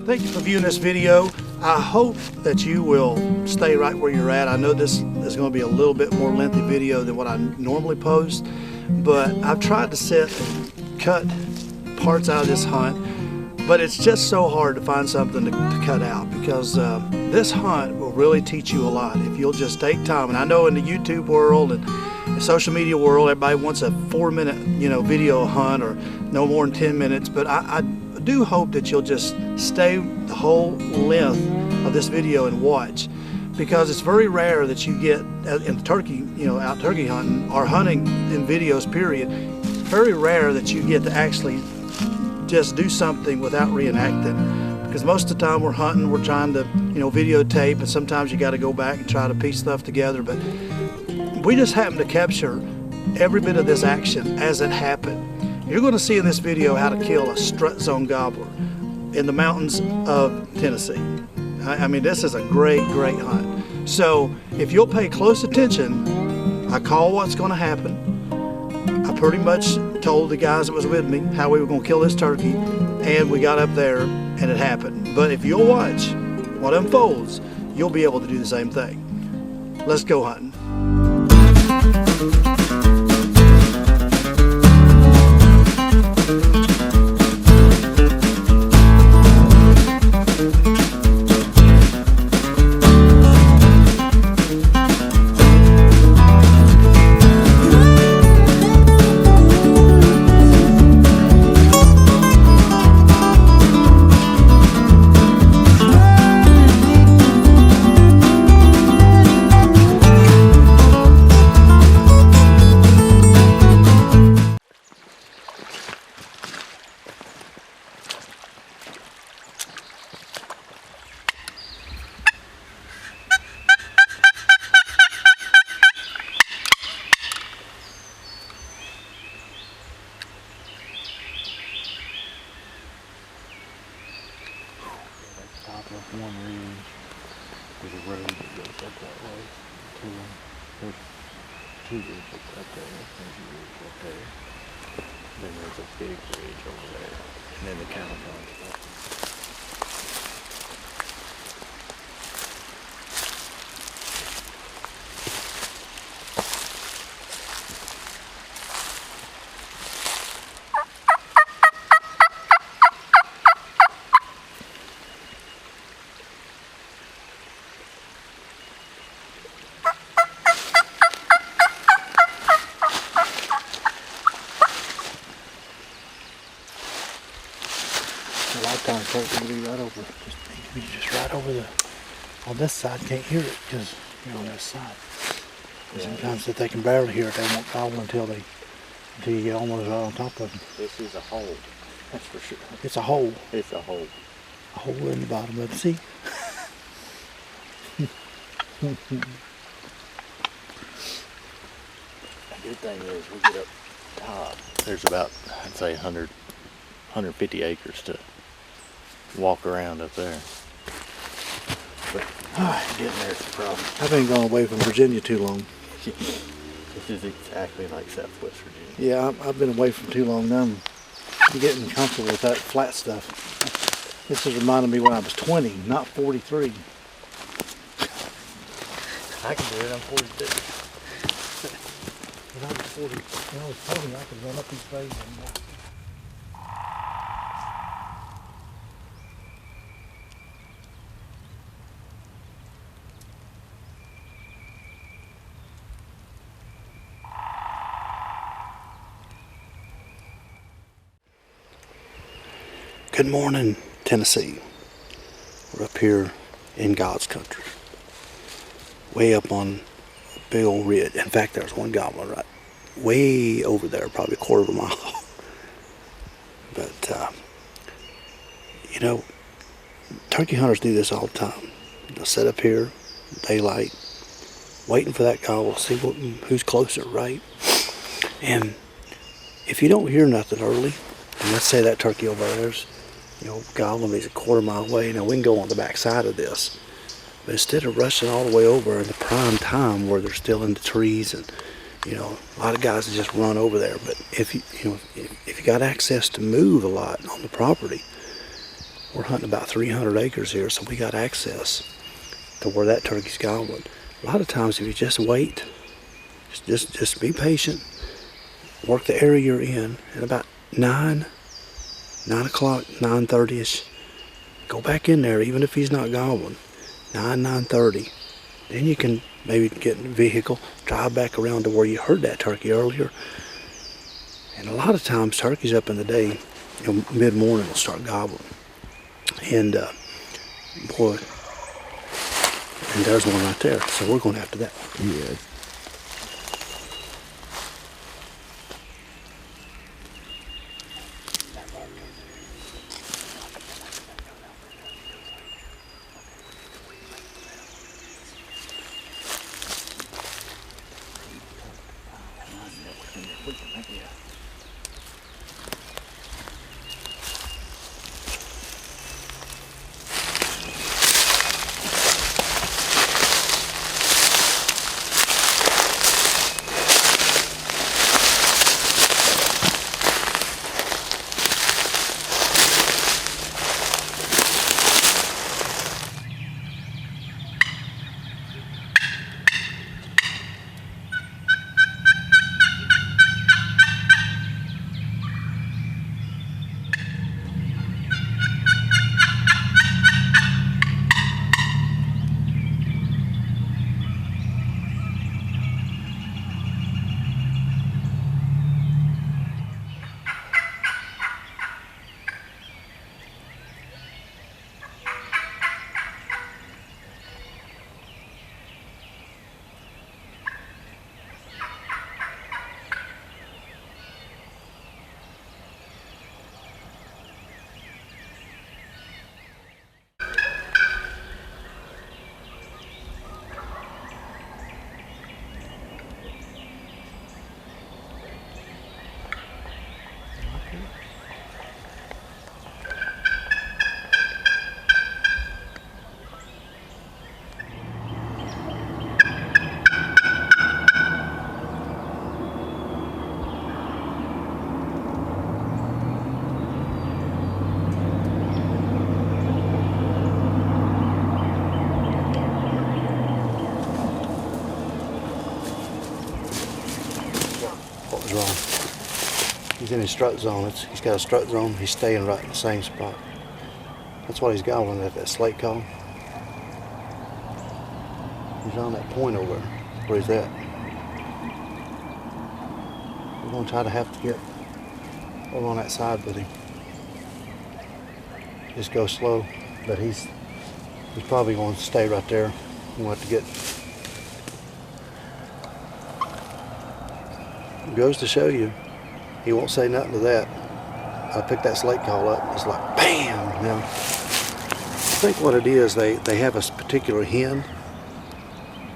Thank you for viewing this video. I hope that you will stay right where you're at. I know this is going to be a little bit more lengthy video than what I normally post, but I've tried to sit and cut parts out of this hunt, but it's just so hard to find something to cut out, because this hunt will really teach you a lot if you'll just take time. And I know in the YouTube world and the social media world, everybody wants a 4-minute video hunt or no more than 10 minutes, but I do hope that you'll just stay the whole length of this video and watch, because it's very rare that you get in turkey, out turkey hunting or hunting in videos period, very rare that you get to actually just do something without reenacting, because most of the time we're hunting, we're trying to videotape, and sometimes you got to go back and try to piece stuff together. But we just happen to capture every bit of this action as it happened. You're going to see in this video how to kill a strut zone gobbler in the mountains of Tennessee. I mean, this is a great hunt. So if you'll pay close attention, I call what's going to happen. I pretty much told the guys that was with me how we were going to kill this turkey, and we got up there and it happened. But if you'll watch what unfolds, you'll be able to do the same thing. Let's go hunting. One ridge, there's a road that goes up that way to them. There's two ridges up there, there's a ridge up there. Then there's a big ridge over there, and then the cattle runs. Lifetime turkey will be right over, just right over the, on this side. Can't hear it because you're on this side. Yeah. Sometimes if they can barely hear it, they won't gobble until you get almost right on top of them. This is a hole, that's for sure. It's a hole. It's a hole. A hole in the bottom of it. See? The good thing is we get up top. There's about, I'd say 150 acres to walk around up there. But getting there is the problem. I've been going away from Virginia too long. This is exactly like Southwest Virginia. Yeah, I've been away from too long now. I'm getting comfortable with that flat stuff. This is reminding me when I was 20, not 43. I can do it, I'm 42. When I was 40, when I was 20, I could run up these things and walk. Good morning, Tennessee. We're up here in God's country. Way up on a big old ridge. In fact, there's one gobbler right way over there, probably a quarter of a mile. But, turkey hunters do this all the time. They'll sit up here, daylight, waiting for that gobble, see who's closer, right? And if you don't hear nothing early, and let's say that turkey over there's, gobbling, he's a quarter mile away. Now we can go on the back side of this, but instead of rushing all the way over in the prime time where they're still in the trees, and a lot of guys just run over there. But if you got access to move a lot on the property, we're hunting about 300 acres here, so we got access to where that turkey's gobbling. A lot of times if you just wait, just be patient, work the area you're in, at about 9 o'clock, 9:30ish, go back in there, even if he's not gobbling, 9:30. Then you can maybe get in a vehicle, drive back around to where you heard that turkey earlier. And a lot of times turkeys up in the day, mid-morning will start gobbling. And boy, and there's one right there. So we're going after that. Yeah. He's in his strut zone. He's got a strut zone. He's staying right in the same spot. That's what he's gobbling at, that slate call. He's on that point over there, where he's at. We're going to try to have to get over on that side with him. Just go slow, but he's probably going to stay right there. We'll have to get. It goes to show you, he won't say nothing to that. I picked that slate call up, it's like bam! Now, I think what it is, they have a particular hen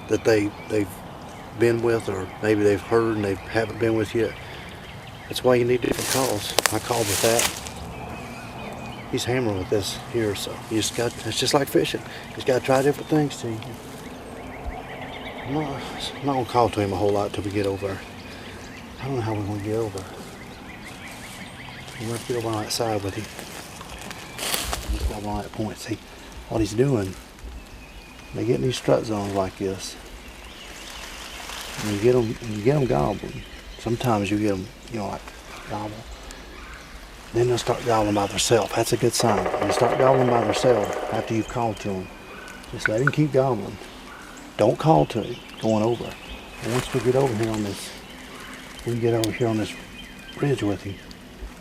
that they've been with, or maybe they've heard and they haven't been with yet. That's why you need different calls. I called with that. He's hammering with this here, so you just got, it's just like fishing. You just got to try different things till you. I'm not going to call to him a whole lot till we get over there. I don't know how we're going to get over. We're going to get over on that side with him. Just over on that point. See what he's doing. They get in these strut zones like this. And you get them gobbling. Sometimes you get them, like gobble. Then they'll start gobbling by themselves. That's a good sign. When they start gobbling by themselves after you've called to them, just let him keep gobbling. Don't call to him going over. And once we get over here on this, ridge with him,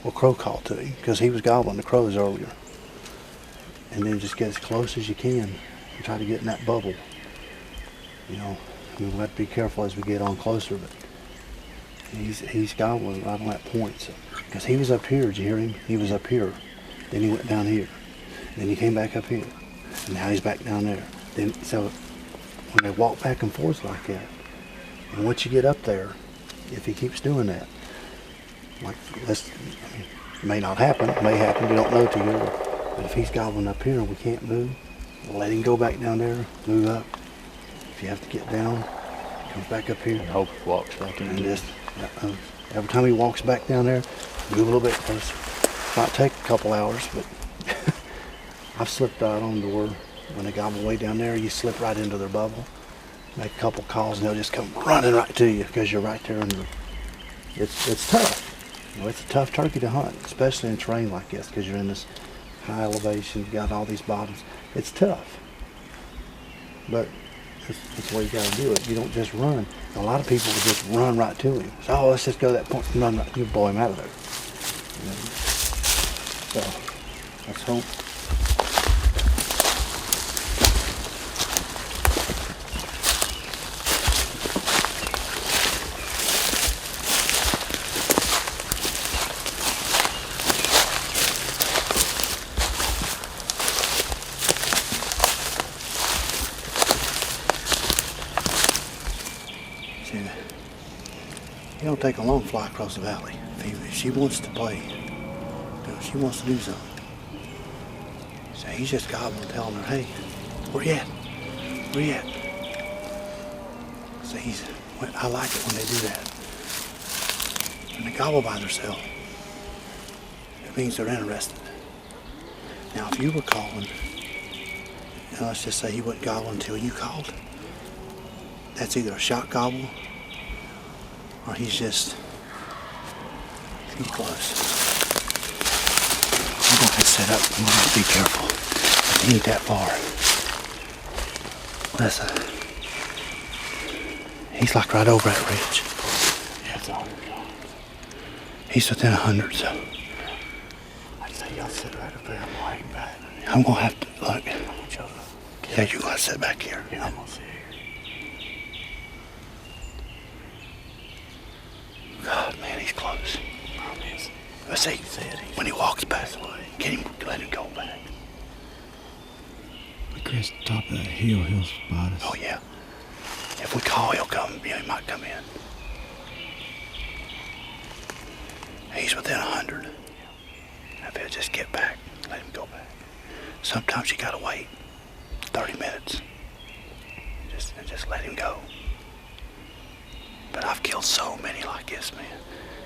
we'll crow call to him because he was gobbling the crows earlier. And then just get as close as you can and try to get in that bubble. We'll have to be careful as we get on closer, but he's gobbling right on that point. So, because he was up here, did you hear him? He was up here. Then he went down here. Then he came back up here. And now he's back down there. Then so when they walk back and forth like that, and once you get up there, if he keeps doing that, like this, it may not happen, it may happen, you don't know till you're over. But if he's gobbling up here and we can't move, we'll let him go back down there, move up. If you have to get down, comes back up here. And hope he walks back in. And just, every time he walks back down there, move a little bit closer. Might take a couple hours, but I've slipped out on the where when they gobble way down there, you slip right into their bubble, make a couple calls, and they'll just come running right to you because you're right there. And it's tough. You know, it's a tough turkey to hunt, especially in terrain like this, because you're in this high elevation. You've got all these bottoms. It's tough, but that's the way you got to do it. You don't just run. A lot of people will just run right to him. So, oh, let's just go to that point and run right. You blow him out of there. You know? So let's hope. It don't take a long fly across the valley. If she wants to play, if she wants to do something. So he's just gobbling, telling her, hey, where you at? Where you at? So I like it when they do that. When they gobble by themselves, it means they're interested. Now if you were calling, and let's just say he wouldn't gobble until you called, that's either a shot gobble or he's close. I'm going to set up. I'm going to be careful. He ain't that far. Listen. He's like right over that ridge. Yeah, it's 100 yards. He's within 100, so. I'd say y'all sit right up there. I'm lying back. I'm going to have to, look. I want y'all to Yeah, you're going to sit back here. Yeah, I'm going to sit here. God, man, he's close. Let's see, when he walks back, let him go back. We crest the top of that hill, he'll spot us. Oh, yeah. If we call, he'll come. Yeah, he might come in. He's within 100. If he'll just get back, let him go back. Sometimes you gotta wait 30 minutes. Just let him go. But I've killed so many like this, man.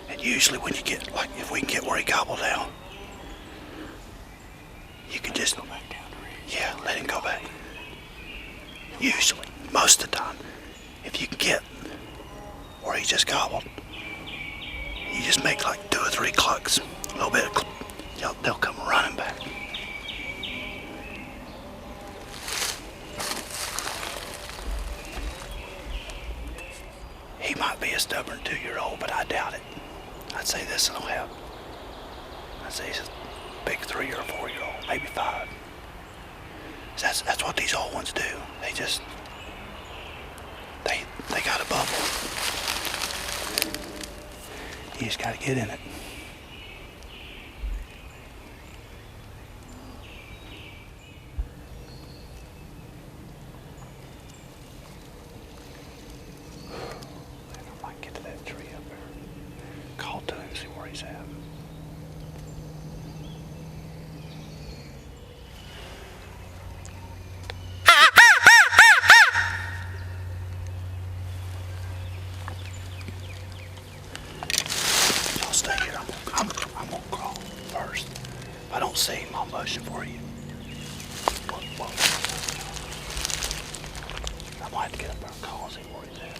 And usually when you get, like, if we can get where he gobbled down, you can just go back down the ridge. Yeah, let him go back. Usually, most of the time, if you can get where he just gobbled, you just make like 2 or 3 clucks, a little bit of they'll come running back. He might be a stubborn 2-year-old, but I doubt it. I'd say this will have. I'd say he's a big 3 or 4-year-old, maybe 5. That's what these old ones do. They got a bubble. You just got to get in it. Stay here. I'm gonna crawl first. If I don't see him, I'll motion for you. Whoa. I might have to get up there and call and see where he's at.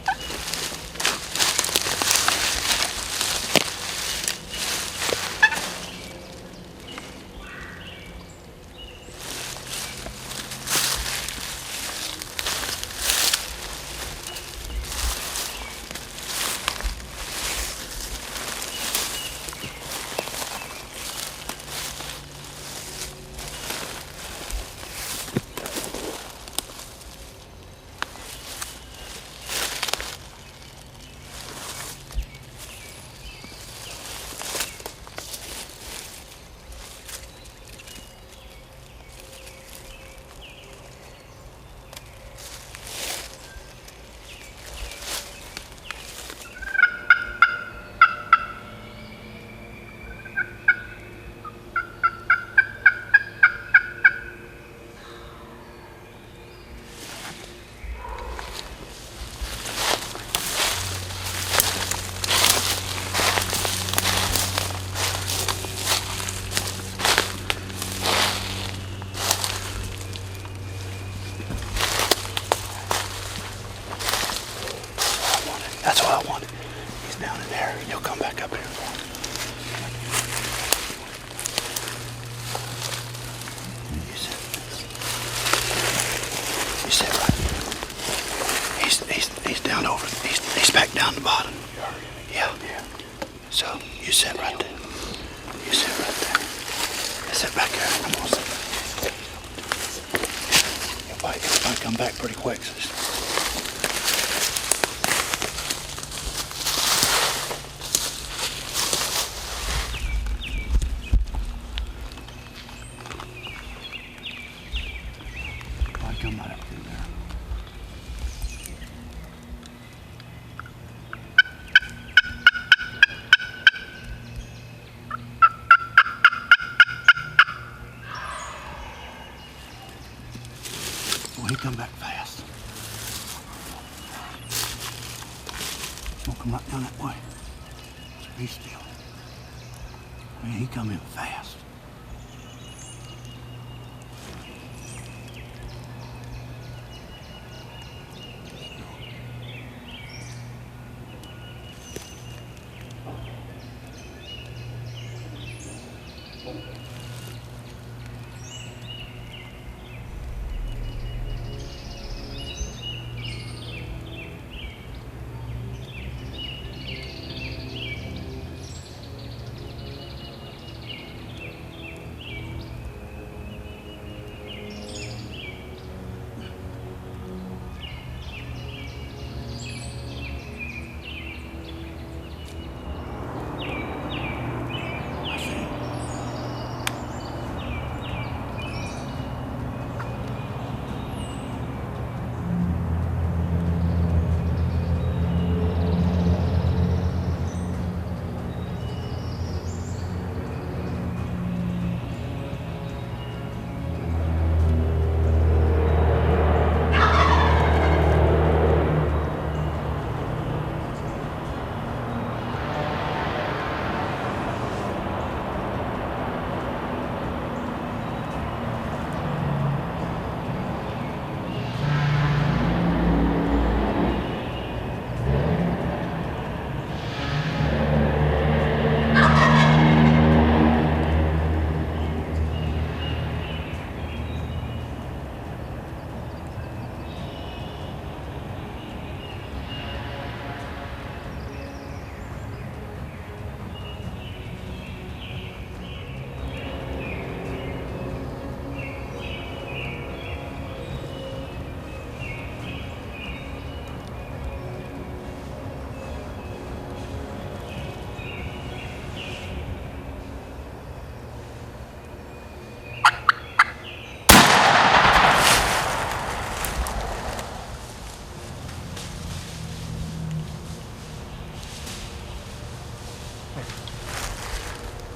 That's what I want. He's down in there. He'll come back up here. You sit right. He's down over. He's back down the bottom. Yeah. So you sit right there. You sit right there. You sit back there. I'm gonna sit. He'll probably come back pretty quick. So come right up through there. Well, he come back fast. He'll come right down that way. So be still. Man, he come in fast.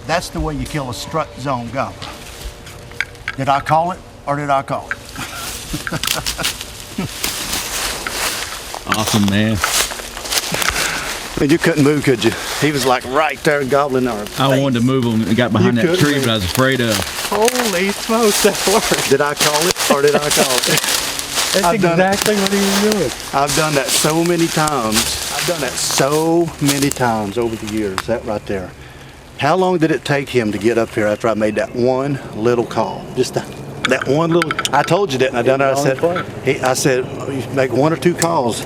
That's the way you kill a strut zone gobbler. Did I call it or did I call it? Awesome, man. And you couldn't move, could you? He was like right there gobbling our face. I wanted to move him and got behind that tree, but I was afraid of. Holy smokes, that worked. Did I call it or did I call it? That's exactly what he was doing. I've done that so many times. I've done that so many times over the years, that right there. How long did it take him to get up here after I made that one little call? Just that one little, I told you that, and I done it. I said, you make one or two calls.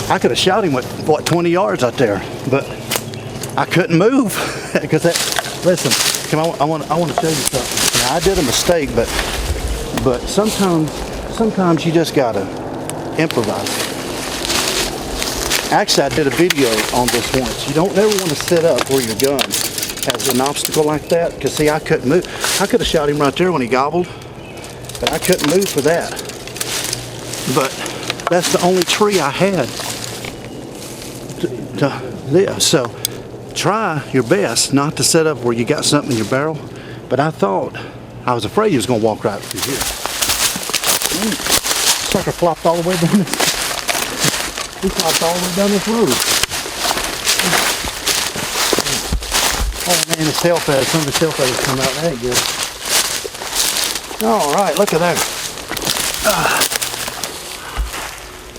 I could have shot him with, what, 20 yards out there, but I couldn't move. Because that, listen, come on, I want to show you something. Now, I did a mistake, but sometimes you just gotta improvise. Actually, I did a video on this once. You don't ever want to set up where your gun has an obstacle like that, because see, I couldn't move. I could have shot him right there when he gobbled, but I couldn't move for that. But that's the only tree I had to live. So try your best not to set up where you got something in your barrel. But I was afraid he was going to walk right through here. Sucker flopped all the way down this. He flopped all the way down this road. Oh man, his tail feathers, some of his tail feathers come out. That ain't good. All right, look at that.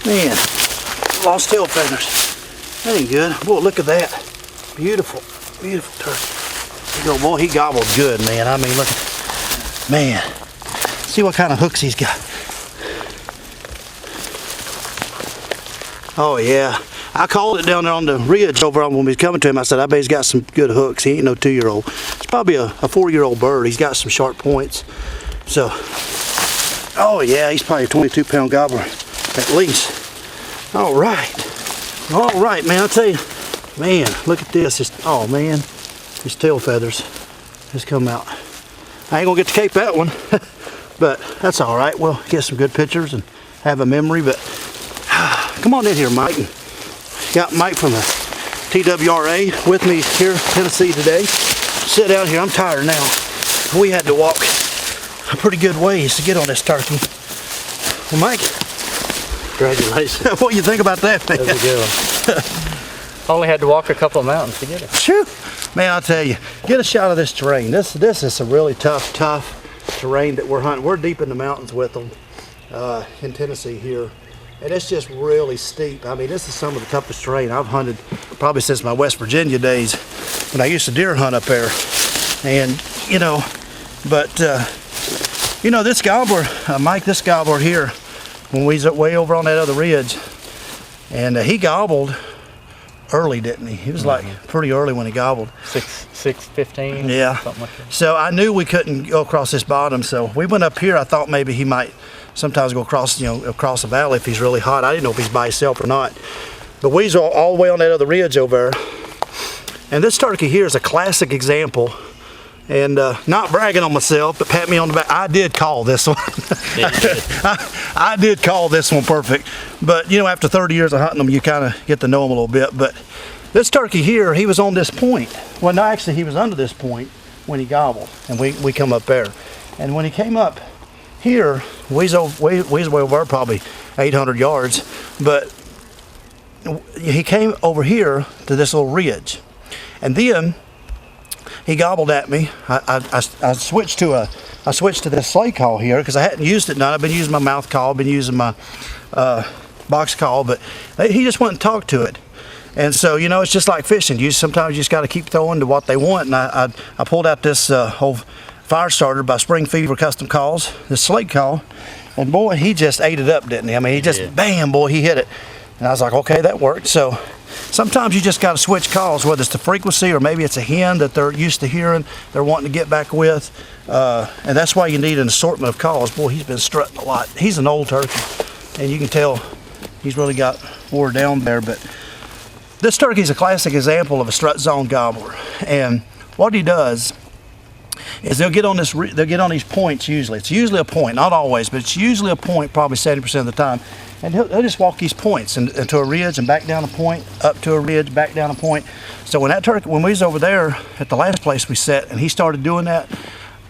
Man, lost tail feathers. That ain't good. Boy, look at that. Beautiful, beautiful turkey. Big old boy, he gobbled good, man. I mean, look at, man. See what kind of hooks he's got. Oh yeah, I called it down there on the ridge over on when we was coming to him. I said, I bet he's got some good hooks. He ain't no 2-year-old. It's probably a 4-year-old bird. He's got some sharp points. So, oh yeah, he's probably a 22-pound gobbler at least. All right, man. I tell you, man, look at this. Oh man, his tail feathers just come out. I ain't gonna get to cape that one, but that's all right. We'll get some good pictures and have a memory. But come on in here, Mike. Got Mike from the TWRA with me here in Tennessee today. Sit down here. I'm tired now. We had to walk a pretty good ways to get on this turkey. Well, Mike, Congratulations. what do you think about that, man? That was a good one. Only had to walk a couple of mountains to get it. Phew. Man, I'll tell you, get a shot of this terrain. This is some really tough terrain that we're hunting. We're deep in the mountains with them in Tennessee here. And it's just really steep. I mean, this is some of the toughest terrain I've hunted probably since my West Virginia days when I used to deer hunt up there. And, you know, but, you know, this gobbler, Mike, this gobbler here, when we was way over on that other ridge, and he gobbled early, didn't he? He was like pretty early when he gobbled. 6:15. Yeah. Something like that. So I knew we couldn't go across this bottom. So we went up here. I thought maybe he might sometimes go across, you know, across the valley if he's really hot. I didn't know if he's by himself or not. But we was all the way on that other ridge over there. And this turkey here is a classic example. And not bragging on myself, but pat me on the back. I did call this one. I did call this one perfect. But you know, after 30 years of hunting them, you kind of get to know them a little bit. But this turkey here, he was on this point. Well, no, actually, he was under this point when he gobbled, and we come up there. And when he came up here, we was way over probably 800 yards. But he came over here to this little ridge, and then he gobbled at me. I switched to this slate call here because I hadn't used it none. I've been using my mouth call, been using my box call, but he just went and talked to it. And so, you know, it's just like fishing. Sometimes you just got to keep throwing to what they want. And I pulled out this whole fire starter by Spring Fever Custom Calls, this slate call, and boy, he just ate it up, didn't he? I mean, he just, bam, boy, he hit it. And I was like, okay, that worked. So sometimes you just got to switch calls, whether it's the frequency or maybe it's a hen that they're used to hearing, they're wanting to get back with. And that's why you need an assortment of calls. Boy, he's been strutting a lot. He's an old turkey, and you can tell he's really got wore down there. But this turkey is a classic example of a strut zone gobbler. And what he does is they'll get on these points usually. It's usually a point, not always, but it's usually a point probably 70% of the time. And he'll just walk these points into a ridge and back down a point, up to a ridge, back down a point. So when we was over there at the last place we set, and he started doing that,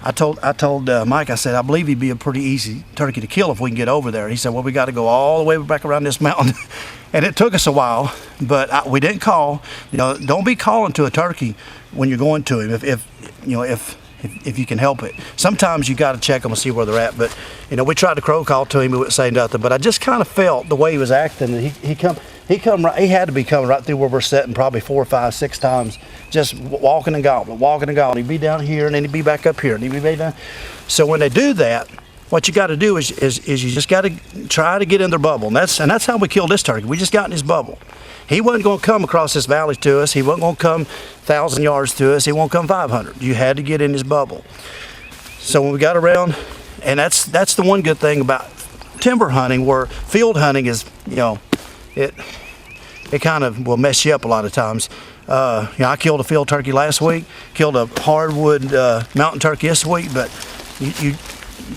I told Mike, I said, I believe he'd be a pretty easy turkey to kill if we can get over there. He said, well, we got to go all the way back around this mountain. And it took us a while, but we didn't call. You know, don't be calling to a turkey when you're going to him if you can help it. Sometimes you got to check them and see where they're at. But you know, we tried to crow call to him, he wouldn't say nothing. But I just kind of felt the way he was acting. He had to be coming right through where we're sitting, probably 4, 5, 6 times, just walking and gobbling, walking and gobbling. He'd be down here, and then he'd be back up here, and he'd be back down. So when they do that, what you got to do is you just got to try to get in their bubble, and that's how we killed this turkey. We just got in his bubble. He wasn't going to come across this valley to us. He wasn't going to come 1,000 yards to us. He won't come 500. You had to get in his bubble. So when we got around, and that's the one good thing about timber hunting, where field hunting is, you know, it kind of will mess you up a lot of times. You know, I killed a field turkey last week, killed a hardwood mountain turkey this week, but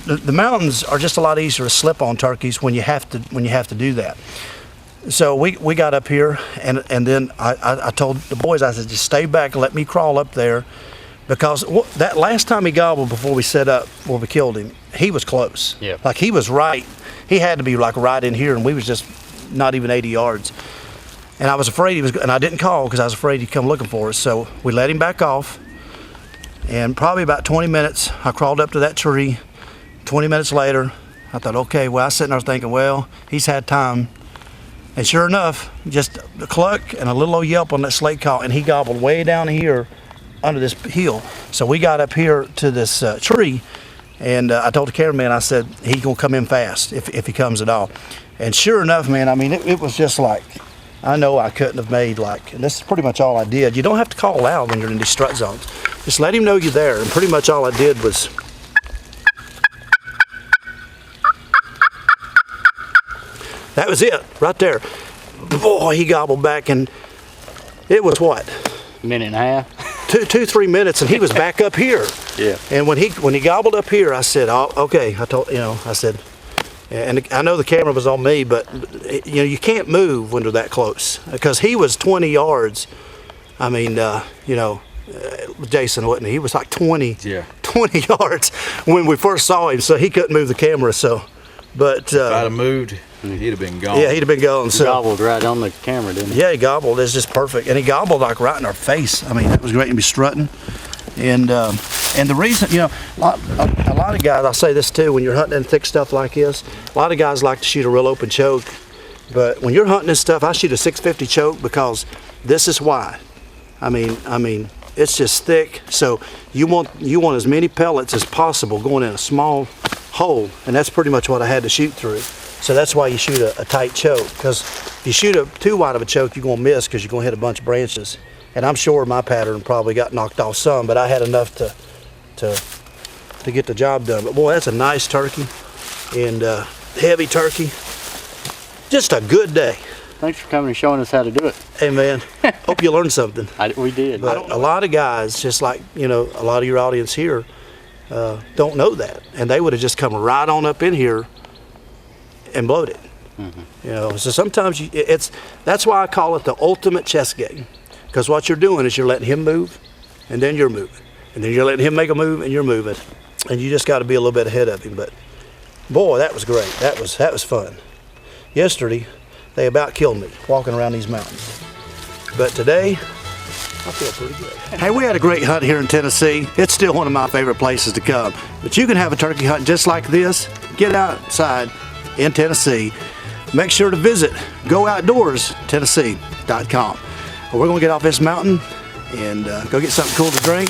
the mountains are just a lot easier to slip on turkeys when you have to do that. So we got up here, and then I told the boys, I said, just stay back and let me crawl up there, because that last time he gobbled before we set up where we killed him, he was close. Yeah. Like he was right. He had to be like right in here, and we was just not even 80 yards. And I was afraid and I didn't call because I was afraid he'd come looking for us. So we let him back off, and probably about 20 minutes, I crawled up to that tree. 20 minutes later, I thought, okay, well, I was sitting there thinking, well, he's had time And sure enough, just a cluck and a little old yelp on that slate call, and he gobbled way down here under this hill. So we got up here to this tree, and I told the cameraman, I said, he's gonna come in fast if he comes at all. And sure enough, man, I mean, it was just like, I know I couldn't have made like, and this is pretty much all I did. You don't have to call out when you're in these strut zones. Just let him know you're there, and pretty much all I did was, that was it, right there. Boy, he gobbled back, and it was what? Minute and a half. 3 minutes, and he was back up here. Yeah. And when he gobbled up here, I said, oh, okay. I told, I said, and I know the camera was on me, but you can't move when they're that close, because he was 20 yards. I mean, Jason, wasn't he? He was like 20 yards when we first saw him, so he couldn't move the camera. So, but if I'd have moved, he'd have been gone. Yeah, he'd have been gone. So Gobbled right on the camera, didn't he? yeah, he gobbled. It's just perfect, and he gobbled like right in our face. I mean, that was great to be strutting. And the reason, a lot of guys, I'll say this too, when you're hunting in thick stuff like this, a lot of guys like to shoot a real open choke. But when you're hunting this stuff, I shoot a 650 choke, because this is why. I mean, it's just thick. So you want as many pellets as possible going in a small hole, and that's pretty much what I had to shoot through. So that's why you shoot a tight choke, because if you shoot too wide of a choke, you're gonna miss, because you're gonna hit a bunch of branches. And I'm sure my pattern probably got knocked off some, but I had enough to get the job done. But boy, that's a nice turkey, and heavy turkey. Just a good day. Thanks for coming and showing us how to do it. Hey man, hope you learned something. We did. But a lot of guys, just like a lot of your audience here, don't know that, and they would have just come right on up in here and blowed it. Mm-hmm. So sometimes that's why I call it the ultimate chess game. Because what you're doing is you're letting him move, and then you're moving. And then you're letting him make a move, and you're moving. And you just got to be a little bit ahead of him. But boy, that was great. That was fun. Yesterday, they about killed me walking around these mountains. But today, I feel pretty good. Hey, we had a great hunt here in Tennessee. It's still one of my favorite places to come. But you can have a turkey hunt just like this. Get outside in Tennessee. Make sure to visit GoOutdoorsTennessee.com. We're going to get off this mountain and go get something cool to drink.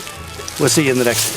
We'll see you in the next one.